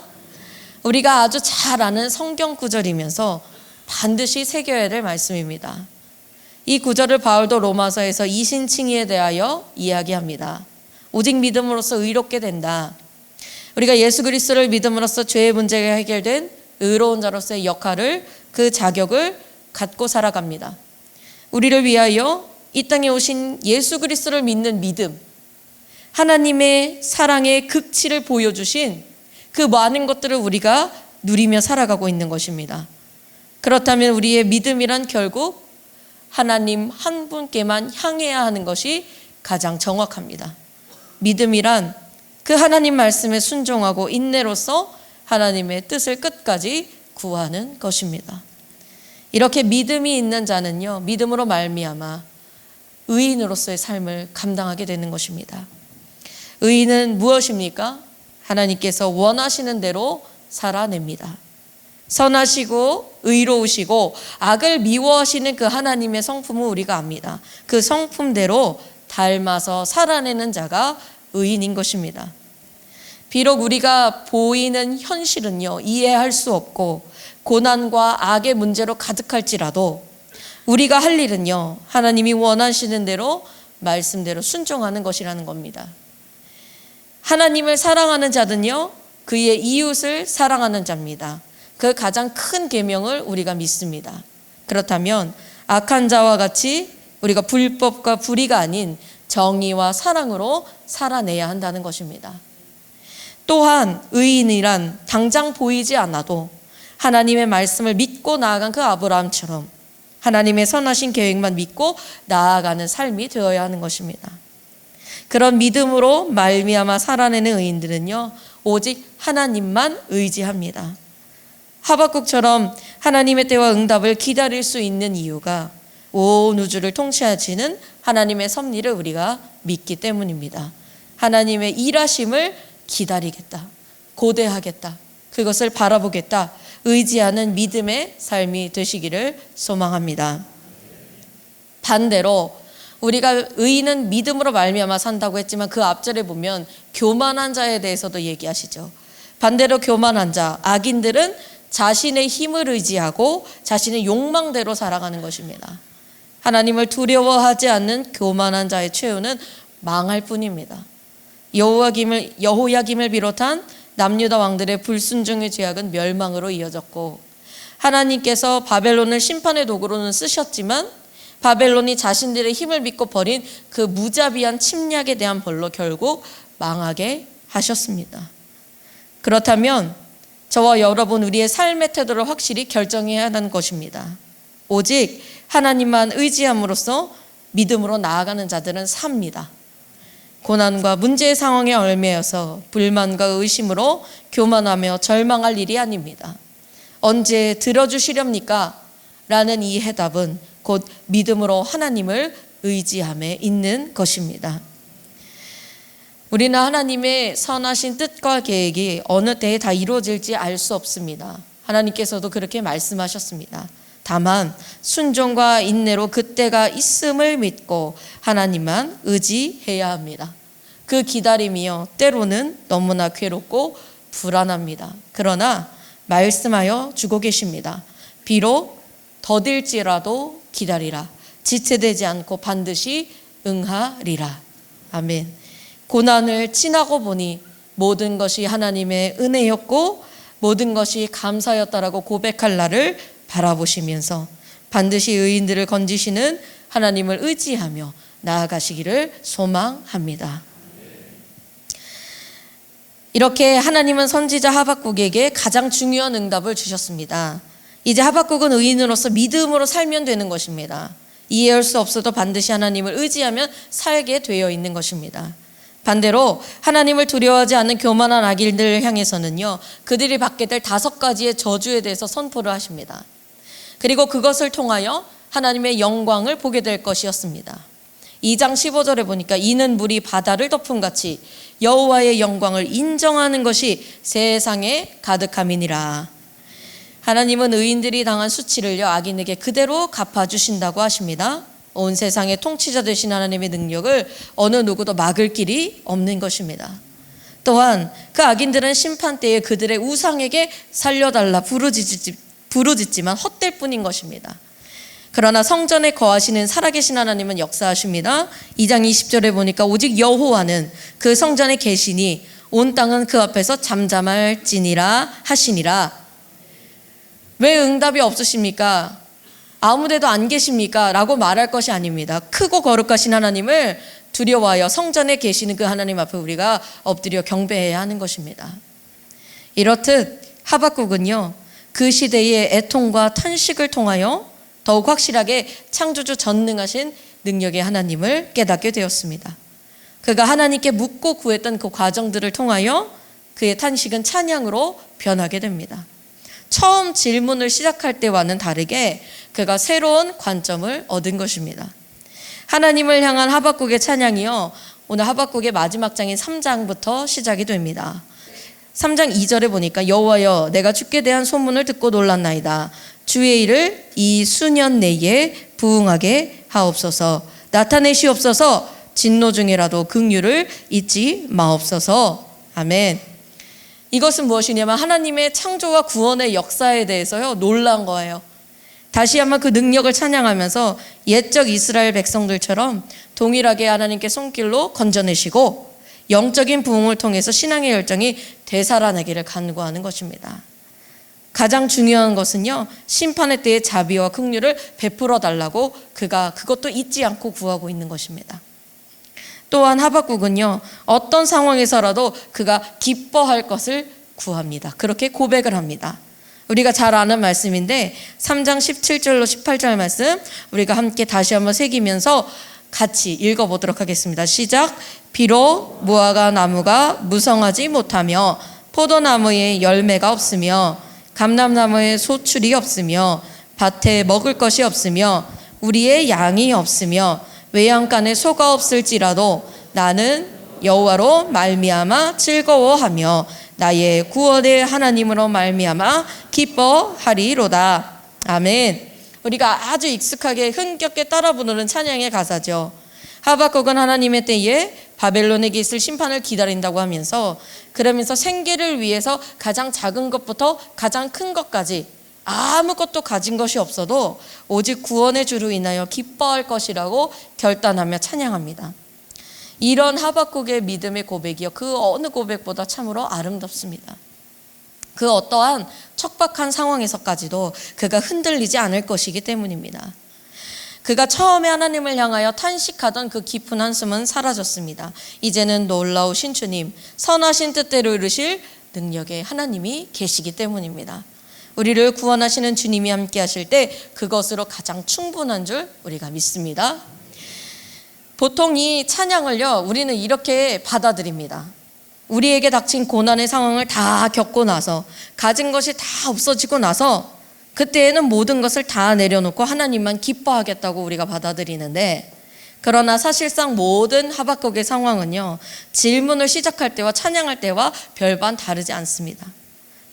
Speaker 3: 우리가 아주 잘 아는 성경 구절이면서 반드시 새겨야 될 말씀입니다. 이 구절을 바울도 로마서에서 이신칭의에 대하여 이야기합니다. 오직 믿음으로써 의롭게 된다. 우리가 예수 그리스도를 믿음으로써 죄의 문제가 해결된 의로운 자로서의 역할을, 그 자격을 갖고 살아갑니다. 우리를 위하여 이 땅에 오신 예수 그리스도를 믿는 믿음, 하나님의 사랑의 극치를 보여주신 그 많은 것들을 우리가 누리며 살아가고 있는 것입니다. 그렇다면 우리의 믿음이란 결국 하나님 한 분께만 향해야 하는 것이 가장 정확합니다. 믿음이란 그 하나님 말씀에 순종하고 인내로서 하나님의 뜻을 끝까지 구하는 것입니다. 이렇게 믿음이 있는 자는요, 믿음으로 말미암아 의인으로서의 삶을 감당하게 되는 것입니다. 의인은 무엇입니까? 하나님께서 원하시는 대로 살아냅니다. 선하시고 의로우시고 악을 미워하시는 그 하나님의 성품을 우리가 압니다. 그 성품대로 닮아서 살아내는 자가 의인인 것입니다. 비록 우리가 보이는 현실은요, 이해할 수 없고 고난과 악의 문제로 가득할지라도 우리가 할 일은요, 하나님이 원하시는 대로 말씀대로 순종하는 것이라는 겁니다. 하나님을 사랑하는 자는요, 그의 이웃을 사랑하는 자입니다. 그 가장 큰 계명을 우리가 믿습니다. 그렇다면 악한 자와 같이 우리가 불법과 불의가 아닌 정의와 사랑으로 살아내야 한다는 것입니다. 또한 의인이란 당장 보이지 않아도 하나님의 말씀을 믿고 나아간 그 아브라함처럼 하나님의 선하신 계획만 믿고 나아가는 삶이 되어야 하는 것입니다. 그런 믿음으로 말미암아 살아내는 의인들은요, 오직 하나님만 의지합니다. 하박국처럼 하나님의 때와 응답을 기다릴 수 있는 이유가 온 우주를 통치하시는 하나님의 섭리를 우리가 믿기 때문입니다. 하나님의 일하심을 기다리겠다, 고대하겠다, 그것을 바라보겠다, 의지하는 믿음의 삶이 되시기를 소망합니다. 반대로 우리가 의인은 믿음으로 말미암아 산다고 했지만 그 앞절에 보면 교만한 자에 대해서도 얘기하시죠. 반대로 교만한 자, 악인들은 자신의 힘을 의지하고 자신의 욕망대로 살아가는 것입니다. 하나님을 두려워하지 않는 교만한 자의 최후는 망할 뿐입니다. 여호야김을 비롯한 남유다 왕들의 불순종의 죄악은 멸망으로 이어졌고, 하나님께서 바벨론을 심판의 도구로는 쓰셨지만 바벨론이 자신들의 힘을 믿고 버린 그 무자비한 침략에 대한 벌로 결국 망하게 하셨습니다. 그렇다면 저와 여러분, 우리의 삶의 태도를 확실히 결정해야 하는 것입니다. 오직 하나님만 의지함으로써 믿음으로 나아가는 자들은 삽니다. 고난과 문제의 상황에 얽매여서 불만과 의심으로 교만하며 절망할 일이 아닙니다. 언제 들어주시렵니까? 라는 이 해답은 곧 믿음으로 하나님을 의지함에 있는 것입니다. 우리는 하나님의 선하신 뜻과 계획이 어느 때에 다 이루어질지 알 수 없습니다. 하나님께서도 그렇게 말씀하셨습니다. 다만 순종과 인내로 그때가 있음을 믿고 하나님만 의지해야 합니다. 그 기다림이요, 때로는 너무나 괴롭고 불안합니다. 그러나 말씀하여 주고 계십니다. 비록 더딜지라도 기다리라. 지체되지 않고 반드시 응하리라. 아멘. 고난을 지나고 보니 모든 것이 하나님의 은혜였고 모든 것이 감사였다라고 고백할 날을 바라보시면서 반드시 의인들을 건지시는 하나님을 의지하며 나아가시기를 소망합니다. 이렇게 하나님은 선지자 하박국에게 가장 중요한 응답을 주셨습니다. 이제 하박국은 의인으로서 믿음으로 살면 되는 것입니다. 이해할 수 없어도 반드시 하나님을 의지하면 살게 되어 있는 것입니다. 반대로 하나님을 두려워하지 않는 교만한 악인들을 향해서는요, 그들이 받게 될 5가지의 저주에 대해서 선포를 하십니다. 그리고 그것을 통하여 하나님의 영광을 보게 될 것이었습니다. 2장 15절에 보니까 이는 물이 바다를 덮음같이 여호와의 영광을 인정하는 것이 세상에 가득함이니라. 하나님은 의인들이 당한 수치를요, 악인에게 그대로 갚아주신다고 하십니다. 온 세상의 통치자 되신 하나님의 능력을 어느 누구도 막을 길이 없는 것입니다. 또한 그 악인들은 심판 때에 그들의 우상에게 살려달라 부르짖지만 헛될 뿐인 것입니다. 그러나 성전에 거하시는 살아계신 하나님은 역사하십니다. 2장 20절에 보니까 오직 여호와는 그 성전에 계시니 온 땅은 그 앞에서 잠잠할지니라 하시니라. 왜 응답이 없으십니까? 아무데도 안 계십니까? 라고 말할 것이 아닙니다. 크고 거룩하신 하나님을 두려워하여 성전에 계시는 그 하나님 앞에 우리가 엎드려 경배해야 하는 것입니다. 이렇듯 하박국은요, 그 시대의 애통과 탄식을 통하여 더욱 확실하게 창조주 전능하신 능력의 하나님을 깨닫게 되었습니다. 그가 하나님께 묻고 구했던 그 과정들을 통하여 그의 탄식은 찬양으로 변하게 됩니다. 처음 질문을 시작할 때와는 다르게 그가 새로운 관점을 얻은 것입니다. 하나님을 향한 하박국의 찬양이요, 오늘 하박국의 마지막 장인 3장부터 시작이 됩니다. 3장 2절에 보니까 여호와여 내가 주께 대한 소문을 듣고 놀랐나이다. 주의 일을 이 수년 내에 부응하게 하옵소서. 나타내시옵소서. 진노 중이라도 긍휼을 잊지 마옵소서. 아멘. 이것은 무엇이냐면 하나님의 창조와 구원의 역사에 대해서요 놀란 거예요. 다시 한번 그 능력을 찬양하면서 옛적 이스라엘 백성들처럼 동일하게 하나님께 손길로 건져내시고 영적인 부흥을 통해서 신앙의 열정이 되살아나기를 간구하는 것입니다. 가장 중요한 것은요, 심판의 때에 자비와 긍휼을 베풀어 달라고 그가 그것도 잊지 않고 구하고 있는 것입니다. 또한 하박국은요, 어떤 상황에서라도 그가 기뻐할 것을 구합니다. 그렇게 고백을 합니다. 우리가 잘 아는 말씀인데 3장 17절로 18절 말씀 우리가 함께 다시 한번 새기면서 같이 읽어보도록 하겠습니다. 시작. 비록 무화과 나무가 무성하지 못하며 포도나무에 열매가 없으며 감람나무에 소출이 없으며 밭에 먹을 것이 없으며 우리의 양이 없으며 외양간에 소가 없을지라도 나는 여호와로 말미암아 즐거워하며 나의 구원의 하나님으로 말미암아 기뻐하리로다. 아멘. 우리가 아주 익숙하게 흥겹게 따라 부르는 찬양의 가사죠. 하박국은 하나님의 때에 바벨론에게 있을 심판을 기다린다고 하면서 그러면서 생계를 위해서 가장 작은 것부터 가장 큰 것까지 아무것도 가진 것이 없어도 오직 구원의 주로 인하여 기뻐할 것이라고 결단하며 찬양합니다. 이런 하박국의 믿음의 고백이요, 그 어느 고백보다 참으로 아름답습니다. 그 어떠한 척박한 상황에서까지도 그가 흔들리지 않을 것이기 때문입니다. 그가 처음에 하나님을 향하여 탄식하던 그 깊은 한숨은 사라졌습니다. 이제는 놀라우신 주님, 선하신 뜻대로 이루실 능력의 하나님이 계시기 때문입니다. 우리를 구원하시는 주님이 함께 하실 때 그것으로 가장 충분한 줄 우리가 믿습니다. 보통 이 찬양을요, 우리는 이렇게 받아들입니다. 우리에게 닥친 고난의 상황을 다 겪고 나서 가진 것이 다 없어지고 나서 그때에는 모든 것을 다 내려놓고 하나님만 기뻐하겠다고 우리가 받아들이는데, 그러나 사실상 모든 하박국의 상황은요, 질문을 시작할 때와 찬양할 때와 별반 다르지 않습니다.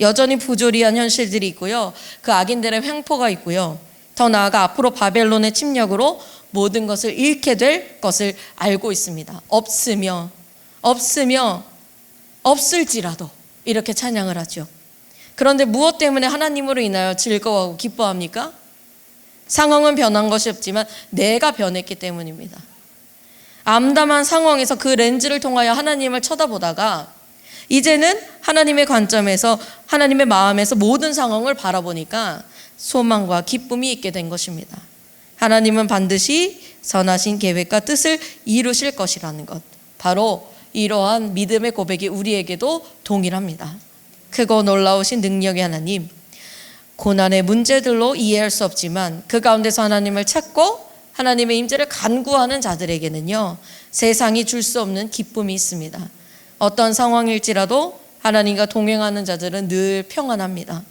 Speaker 3: 여전히 부조리한 현실들이 있고요, 그 악인들의 횡포가 있고요, 더 나아가 앞으로 바벨론의 침략으로 모든 것을 잃게 될 것을 알고 있습니다. 없을지라도 이렇게 찬양을 하죠. 그런데 무엇 때문에 하나님으로 인하여 즐거워하고 기뻐합니까? 상황은 변한 것이 없지만 내가 변했기 때문입니다. 암담한 상황에서 그 렌즈를 통하여 하나님을 쳐다보다가 이제는 하나님의 관점에서, 하나님의 마음에서 모든 상황을 바라보니까 소망과 기쁨이 있게 된 것입니다. 하나님은 반드시 선하신 계획과 뜻을 이루실 것이라는 것, 바로 이러한 믿음의 고백이 우리에게도 동일합니다. 크고 놀라우신 능력의 하나님, 고난의 문제들로 이해할 수 없지만 그 가운데서 하나님을 찾고 하나님의 임재를 간구하는 자들에게는요, 세상이 줄 수 없는 기쁨이 있습니다. 어떤 상황일지라도 하나님과 동행하는 자들은 늘 평안합니다.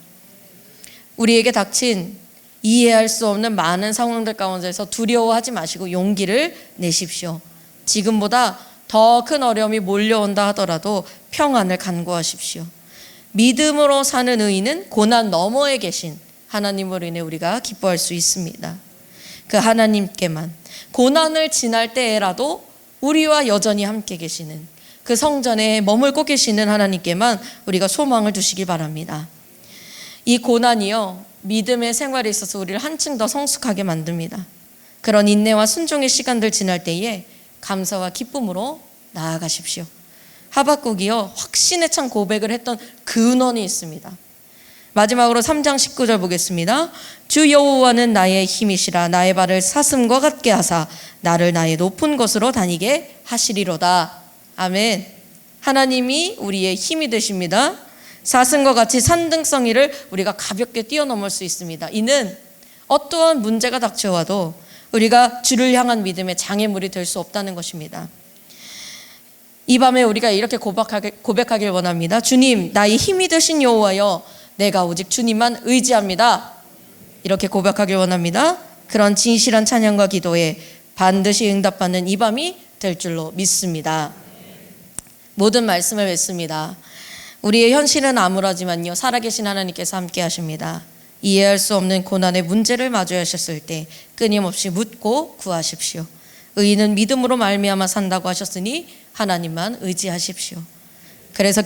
Speaker 3: 우리에게 닥친 이해할 수 없는 많은 상황들 가운데서 두려워하지 마시고 용기를 내십시오. 지금보다 더 큰 어려움이 몰려온다 하더라도 평안을 간구하십시오. 믿음으로 사는 의인은 고난 너머에 계신 하나님으로 인해 우리가 기뻐할 수 있습니다. 그 하나님께만, 고난을 지날 때에라도 우리와 여전히 함께 계시는 그 성전에 머물고 계시는 하나님께만 우리가 소망을 두시기 바랍니다. 이 고난이요, 믿음의 생활에 있어서 우리를 한층 더 성숙하게 만듭니다. 그런 인내와 순종의 시간들 지날 때에 감사와 기쁨으로 나아가십시오. 하박국이요, 확신에 찬 고백을 했던 근원이 있습니다. 마지막으로 3장 19절 보겠습니다. 주 여호와는 나의 힘이시라. 나의 발을 사슴과 같게 하사 나를 나의 높은 곳으로 다니게 하시리로다. 아멘. 하나님이 우리의 힘이 되십니다. 사슴과 같이 산등성이를 우리가 가볍게 뛰어넘을 수 있습니다. 이는 어떠한 문제가 닥쳐와도 우리가 주를 향한 믿음의 장애물이 될 수 없다는 것입니다. 이 밤에 우리가 이렇게 고백하길 원합니다. 주님, 나의 힘이 되신 여호와여, 내가 오직 주님만 의지합니다. 이렇게 고백하길 원합니다. 그런 진실한 찬양과 기도에 반드시 응답받는 이 밤이 될 줄로 믿습니다. 모든 말씀을 맺습니다. 우리의 현실은 암울하지만요, 살아계신 하나님께서 함께 하십니다. 이해할 수 없는 고난의 문제를 마주하셨을 때 끊임없이 묻고 구하십시오. 의인은 믿음으로 말미암아 산다고 하셨으니 하나님만 의지하십시오. 그래서